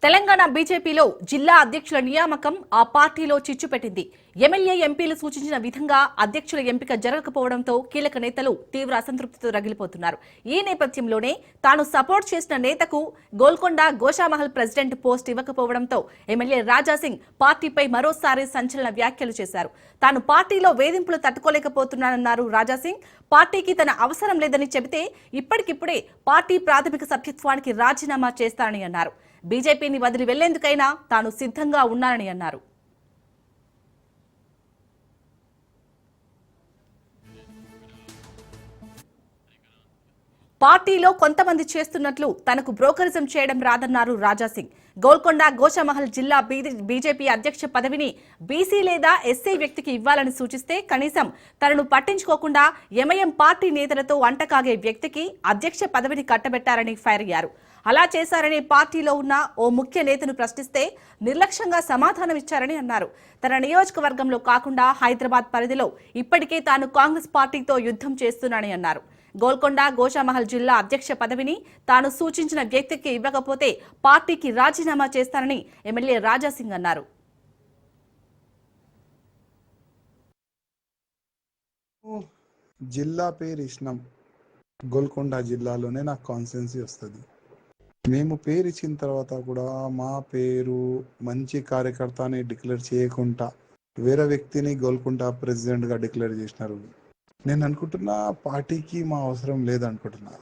తెలంగాణ బీజేపీలో జిల్లా అధ్యక్షుల నియామకం ఆ పార్టీలో చిచ్చు పెట్టింది. ఎమ్మెల్యే ఎంపీలు సూచించిన విధంగా అధ్యక్షుల ఎంపిక జరగకపోవడంతో కీలక నేతలు తీవ్ర అసంతృప్తితో రగిలిపోతున్నారు. ఈ నేపథ్యంలోనే తాను సపోర్ట్ చేసిన నేతకు గోల్కొండ గోషామహల్ ప్రెసిడెంట్ పోస్ట్ ఇవ్వకపోవడంతో ఎమ్మెల్యే రాజాసింగ్ పార్టీపై మరోసారి సంచలన వ్యాఖ్యలు చేశారు. తాను పార్టీలో వేధింపులు తట్టుకోలేకపోతున్నానన్నారు రాజాసింగ్. పార్టీకి తన అవసరం లేదని చెబితే ఇప్పటికిప్పుడే పార్టీ ప్రాథమిక సభ్యత్వానికి రాజీనామా చేస్తానని అన్నారు. బీజేపీని వదిలి వెళ్లేందుకైనా తాను సిద్ధంగా ఉన్నానని అన్నారు. పార్టీలో కొంతమంది చేస్తున్నట్లు తనకు బ్రోకరిజం చేయడం రాదన్నారు రాజాసింగ్. గోల్కొండ గోషామహల్ జిల్లా బీజేపీ అధ్యక్ష పదవిని బీసీ లేదా ఎస్సీ వ్యక్తికి ఇవ్వాలని సూచిస్తే కనీసం తనను పట్టించుకోకుండా ఎంఐఎం పార్టీ నేతలతో అంటకాగే వ్యక్తికి అధ్యక్ష పదవిని కట్టబెట్టారని ఫైర్ అయ్యారు. అలా చేశారని పార్టీలో ఉన్న ఓ ముఖ్య నేతను ప్రశ్నిస్తే నిర్లక్ష్యంగా సమాధానమిచ్చారని అన్నారు. తన నియోజకవర్గంలో కాకుండా హైదరాబాద్ పరిధిలో ఇప్పటికే తాను కాంగ్రెస్ పార్టీతో యుద్ధం చేస్తున్నానని అన్నారు. గోల్కొండ గోషామహల్ జిల్లా అధ్యక్ష పదవిని తాను సూచించిన వ్యక్తికి ఇవ్వకపోతే పార్టీకి రాజీనామా చేస్తానని ఎమ్మెల్యే రాజాసింగ్ అన్నారు. జిల్లా పేరు ఇచ్చినాం, గోల్కొండ జిల్లాలోనే నాకు కాన్స్టిట్యున్సీ వస్తుంది. మేము పేరు ఇచ్చిన తర్వాత కూడా మా పేరు మంచి కార్యకర్త అని డిక్లేర్ చేయకుండా వేరే వ్యక్తిని గోల్కొండ ప్రెసిడెంట్గా డిక్లేర్ చేసినారు. నేను అనుకుంటున్నా పార్టీకి మా అవసరం లేదనుకుంటున్నా.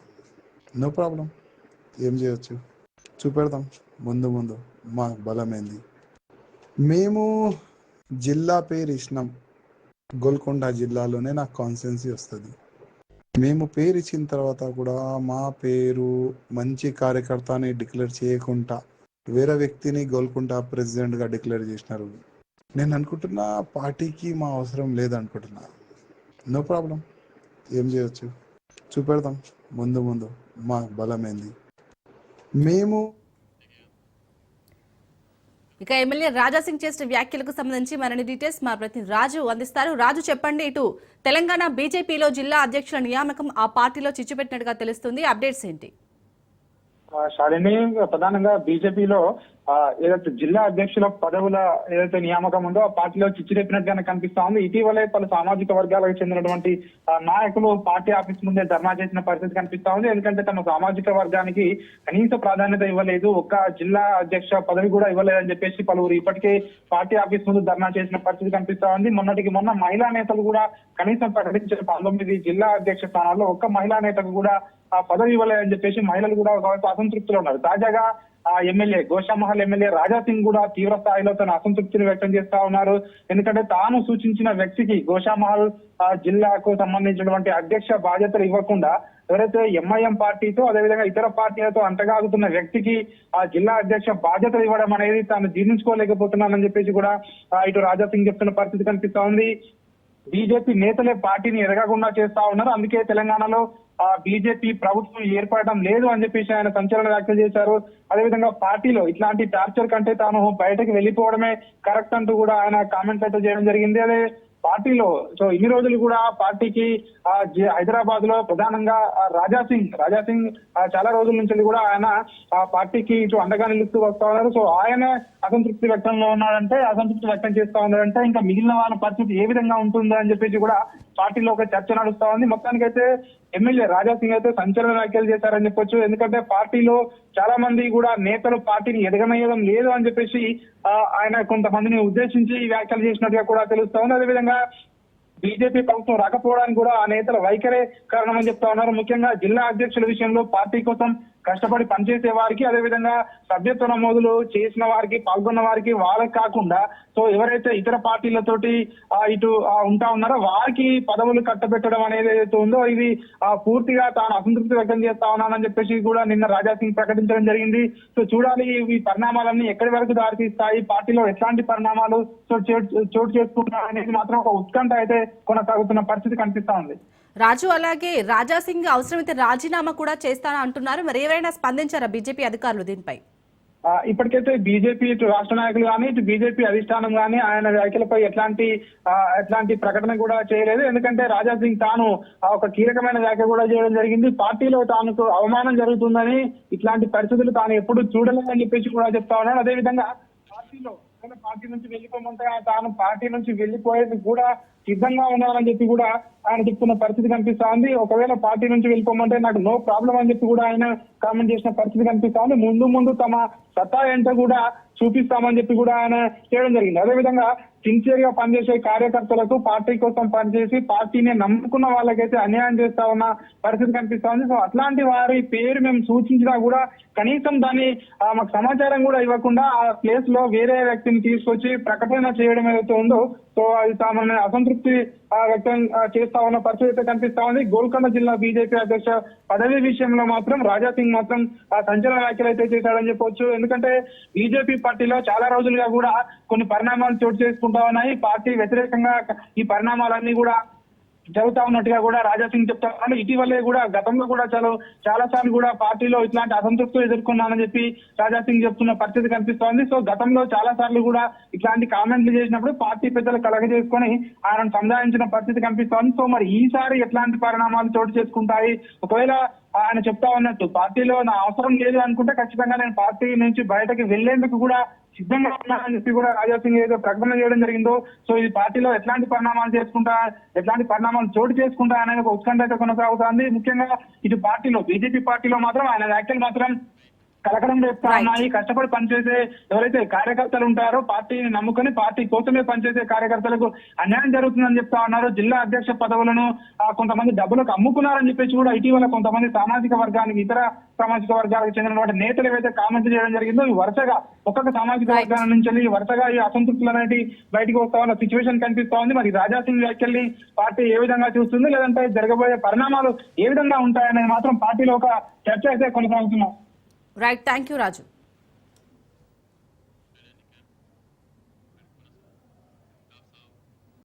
నో ప్రాబ్లం, ఏం చేయొచ్చు చూపెడతాం. ముందు మా బలమైంది. మేము జిల్లా పేరు ఇచ్చినాం, గోల్కొండ జిల్లాలోనే నాకు కాన్స్టిట్యున్సీ వస్తుంది. మేము పేరు ఇచ్చిన తర్వాత కూడా మా పేరు మంచి కార్యకర్త అని డిక్లేర్ చేయకుండా వేరే వ్యక్తిని గోల్కొండ ప్రెసిడెంట్గా డిక్లేర్ చేసినారు. నేను అనుకుంటున్నా పార్టీకి మా అవసరం లేదనుకుంటున్నా. నో ప్రాబ్లం, ఏం చేయొచ్చు చూపెడతాం. ముందు మా బలమైంది. మేము ఇక ఎమ్మెల్యే రాజాసింగ్ చేసిన వ్యాఖ్యలకు సంబంధించి మరిన్ని డీటెయిల్స్ మా ప్రతినిధి రాజు అందిస్తారు. రాజు, చెప్పండి, ఇటు తెలంగాణ బీజేపీలో జిల్లా అధ్యక్షుల నియామకం ఆ పార్టీలో చిచ్చుపెట్టినట్టుగా తెలుస్తుంది. అప్డేట్స్ ఏంటి? శాలిని, ప్రధానంగా బీజేపీలో ఏదైతే జిల్లా అధ్యక్షుల పదవుల ఏదైతే నియామకం ఉందో ఆ పార్టీలో చిచ్చురేపినట్టుగానే కనిపిస్తా ఉంది. ఇటీవలే పలు సామాజిక వర్గాలకు చెందినటువంటి నాయకులు పార్టీ ఆఫీస్ ముందే ధర్నా చేసిన పరిస్థితి కనిపిస్తా ఉంది. ఎందుకంటే తమ సామాజిక వర్గానికి కనీస ప్రాధాన్యత ఇవ్వలేదు, ఒక్క జిల్లా అధ్యక్ష పదవి కూడా ఇవ్వలేదని చెప్పేసి పలువురు ఇప్పటికే పార్టీ ఆఫీస్ ముందు ధర్నా చేసిన పరిస్థితి కనిపిస్తా ఉంది. మొన్న మహిళా నేతలు కూడా కనీసం ప్రకటించిన 19 జిల్లా అధ్యక్ష స్థానాల్లో ఒక్క మహిళా నేతకు కూడా ఆ పదవి ఇవ్వలేదని చెప్పేసి మహిళలు కూడా ఒకవైపు అసంతృప్తిలో ఉన్నారు. తాజాగా ఆ ఎమ్మెల్యే గోషామహల్ ఎమ్మెల్యే రాజాసింగ్ కూడా తీవ్ర స్థాయిలో తన అసంతృప్తిని వ్యక్తం చేస్తా ఉన్నారు. ఎందుకంటే తాను సూచించిన వ్యక్తికి గోషామహల్ జిల్లాకు సంబంధించినటువంటి అధ్యక్ష బాధ్యతలు ఇవ్వకుండా ఎవరైతే ఎంఐఎం పార్టీతో అదేవిధంగా ఇతర పార్టీలతో అంటగాగుతున్న వ్యక్తికి ఆ జిల్లా అధ్యక్ష బాధ్యతలు ఇవ్వడం అనేది తాను జీర్ణించుకోలేకపోతున్నానని చెప్పేసి కూడా ఇటు రాజాసింగ్ చెప్తున్న పరిస్థితి కనిపిస్తా ఉంది. బీజేపీ నేతలే పార్టీని ఎదగకుండా చేస్తా ఉన్నారు. అందుకే తెలంగాణలో బీజేపీ ప్రభుత్వం ఏర్పడడం లేదు అని చెప్పేసి ఆయన సంచలన వ్యాఖ్యలు చేశారు. అదేవిధంగా పార్టీలో ఇట్లాంటి టార్చర్ కంటే తాను బయటకు వెళ్లిపోవడమే కరెక్ట్ అంటూ కూడా ఆయన కామెంట్స్ అయితే చేయడం జరిగింది. అదే పార్టీలో ఇన్ని రోజులు కూడా పార్టీకి హైదరాబాద్ లో ప్రధానంగా రాజాసింగ్ చాలా రోజుల నుంచి కూడా ఆయన ఆ పార్టీకి ఇటు అండగా నిలుస్తూ వస్తా ఉన్నారు. ఆయన అసంతృప్తి వ్యక్తం చేస్తా ఉన్నారంటే ఇంకా మిగిలిన వాళ్ళ పరిస్థితి ఏ విధంగా ఉంటుందో అని చెప్పేసి కూడా పార్టీలో ఒక చర్చ నడుస్తా ఉంది. మొత్తానికైతే ఎమ్మెల్యే రాజాసింగ్ అయితే సంచలన వ్యాఖ్యలు చేశారని చెప్పొచ్చు. ఎందుకంటే పార్టీలో చాలా మంది కూడా నేతలు పార్టీని ఎదగనయ్యడం లేదు అని చెప్పేసి ఆయన కొంతమందిని ఉద్దేశించి వ్యాఖ్యలు చేసినట్టుగా కూడా తెలుస్తా ఉంది. అదేవిధంగా బీజేపీ ప్రభుత్వం రాకపోవడానికి కూడా ఆ నేతల వైఖరే కారణమని చెప్తా ఉన్నారు. ముఖ్యంగా జిల్లా అధ్యక్షుల విషయంలో పార్టీ కోసం కష్టపడి పనిచేసే వారికి అదేవిధంగా సభ్యత్వ నమోదులు చేసిన వారికి పాల్గొన్న వారికి వాళ్ళకి కాకుండా ఎవరైతే ఇతర పార్టీలతోటి ఇటు ఉంటా ఉన్నారో వారికి పదవులు కట్టబెట్టడం అనేది ఏదైతే ఉందో ఇది పూర్తిగా తాను అసంతృప్తి వ్యక్తం చేస్తా ఉన్నానని చెప్పేసి కూడా నిన్న రాజాసింగ్ ప్రకటించడం జరిగింది. చూడాలి ఈ పరిణామాలన్నీ ఎక్కడి వరకు దారితీస్తాయి, పార్టీలో ఎట్లాంటి పరిణామాలు చోటు చేసుకుంటున్నారు అనేది మాత్రం ఒక ఉత్కంఠ అయితే కొనసాగుతున్న పరిస్థితి కనిపిస్తా ఉంది. రాజు, అలాగే రాజాసింగ్ అవసరమైతే రాజీనామా కూడా చేస్తానని అంటున్నారు. మరి ఎవరైనా స్పందించారా బీజేపీ అధికారులు దీనిపై? ఇప్పటికైతే బీజేపీ ఇటు రాష్ట్ర నాయకులు కానీ ఇటు బీజేపీ అధిష్టానం కానీ ఆయన వ్యాఖ్యలపై ఎట్లాంటి ప్రకటన కూడా చేయలేదు. ఎందుకంటే రాజా సింగ్ తాను ఒక కీలకమైన వ్యాఖ్య కూడా చేయడం జరిగింది. పార్టీలో తానుకు అవమానం జరుగుతుందని, ఇట్లాంటి పరిస్థితులు తాను ఎప్పుడు చూడలేదని చెప్పేసి కూడా చెప్తా ఉన్నాడు. అదేవిధంగా పార్టీ నుంచి వెళ్ళిపోమంటే తాను పార్టీ నుంచి వెళ్ళిపోయేది కూడా సిద్ధంగా ఉన్నానని చెప్పి కూడా ఆయన చెప్తున్న పరిస్థితి కనిపిస్తా ఉంది. ఒకవేళ పార్టీ నుంచి వెళ్ళిపోమంటే నాకు నో ప్రాబ్లం అని చెప్పి కూడా ఆయన కామెంట్ చేసిన పరిస్థితి కనిపిస్తా ఉంది. ముందు తమ సత్తా ఏంటో కూడా చూపిస్తామని చెప్పి కూడా ఆయన చేయడం జరిగింది. అదేవిధంగా సిన్సియర్ గా పనిచేసే కార్యకర్తలకు, పార్టీ కోసం పనిచేసి పార్టీని నమ్ముకున్న వాళ్ళకైతే అన్యాయం చేస్తా ఉన్న పరిస్థితి కనిపిస్తా ఉంది. సో అట్లాంటి వారి పేరు మేము సూచించినా కూడా కనీసం దాన్ని మాకు సమాచారం కూడా ఇవ్వకుండా ఆ ప్లేస్ లో వేరే వ్యక్తిని తీసుకొచ్చి ప్రకటన చేయడం ఏదైతే ఉందో సో అది తమని అసంతృప్తి వ్యక్తం చేస్తా ఉన్న పరిస్థితి అయితే కనిపిస్తా ఉంది. గోల్కొండ జిల్లా బీజేపీ అధ్యక్ష పదవి విషయంలో మాత్రం రాజా సింగ్ మాత్రం సంచలన వ్యాఖ్యలు అయితే చేశాడని చెప్పొచ్చు. ఎందుకంటే బీజేపీ పార్టీలో చాలా రోజులుగా కూడా కొన్ని పరిణామాలు చోటు చేసుకుంటా ఉన్నాయి. పార్టీ వ్యతిరేకంగా ఈ పరిణామాలన్నీ కూడా జరుగుతా ఉన్నట్టుగా కూడా రాజా సింగ్ చెప్తా ఉన్నాడు. ఇటీవలే కూడా గతంలో కూడా చాలా సార్లు కూడా పార్టీలో ఇట్లాంటి అసంతృప్తులు ఎదుర్కొన్నానని చెప్పి రాజా సింగ్ చెప్తున్న పరిస్థితి కనిపిస్తోంది. సో గతంలో చాలా సార్లు కూడా ఇట్లాంటి కామెంట్లు చేసినప్పుడు పార్టీ పెద్దలు కలగజేసుకొని ఆయనను సంధానించిన పరిస్థితి కనిపిస్తోంది. సో మరి ఈసారి ఎట్లాంటి పరిణామాలు చోటు చేసుకుంటాయి? ఒకవేళ ఆయన చెప్తా ఉన్నట్టు పార్టీలో నా అవసరం లేదు అనుకుంటే ఖచ్చితంగా నేను పార్టీ నుంచి బయటకు వెళ్లేందుకు కూడా సిద్ధంగా ఉన్నానని చెప్పి కూడా రాజా సింగ్ ఏదో ప్రకటన చేయడం జరిగిందో సో ఇది పార్టీలో ఎట్లాంటి పరిణామాలు చోటు చేసుకుంటా అనేది ఒక ఉత్కంఠ అయితే కొనసాగుతోంది. ముఖ్యంగా ఇటు పార్టీలో బీజేపీ పార్టీలో మాత్రం ఆయన వ్యాఖ్యలు మాత్రం కలకడం రేపుతా ఉన్నాయి. కష్టపడి పనిచేసే ఎవరైతే కార్యకర్తలు ఉంటారో, పార్టీని నమ్ముకొని పార్టీ కోసమే పనిచేసే కార్యకర్తలకు అన్యాయం జరుగుతుందని చెప్తా ఉన్నారు. జిల్లా అధ్యక్ష పదవులను కొంతమంది డబ్బులకు అమ్ముకున్నారని చెప్పేసి కూడా ఇటీవల కొంతమంది ఇతర సామాజిక వర్గాలకు చెందిన నేతలు ఏవైతే కామెంట్ చేయడం జరిగిందో ఈ వరుసగా ఒక్కొక్క సామాజిక వర్గాల నుంచి వరుసగా ఈ అసంతృప్తులు అనేవి బయటకు వస్తా ఉన్న సిచ్యువేషన్ కనిపిస్తా ఉంది. మరి రాజా సింగ్ వ్యాఖ్యల్ని పార్టీ ఏ విధంగా చూస్తుంది, లేదంటే జరగబోయే పరిణామాలు ఏ విధంగా ఉంటాయనేది మాత్రం పార్టీలో ఒక చర్చ అయితే కొనసాగుతున్నాం. Right, thank you Raju.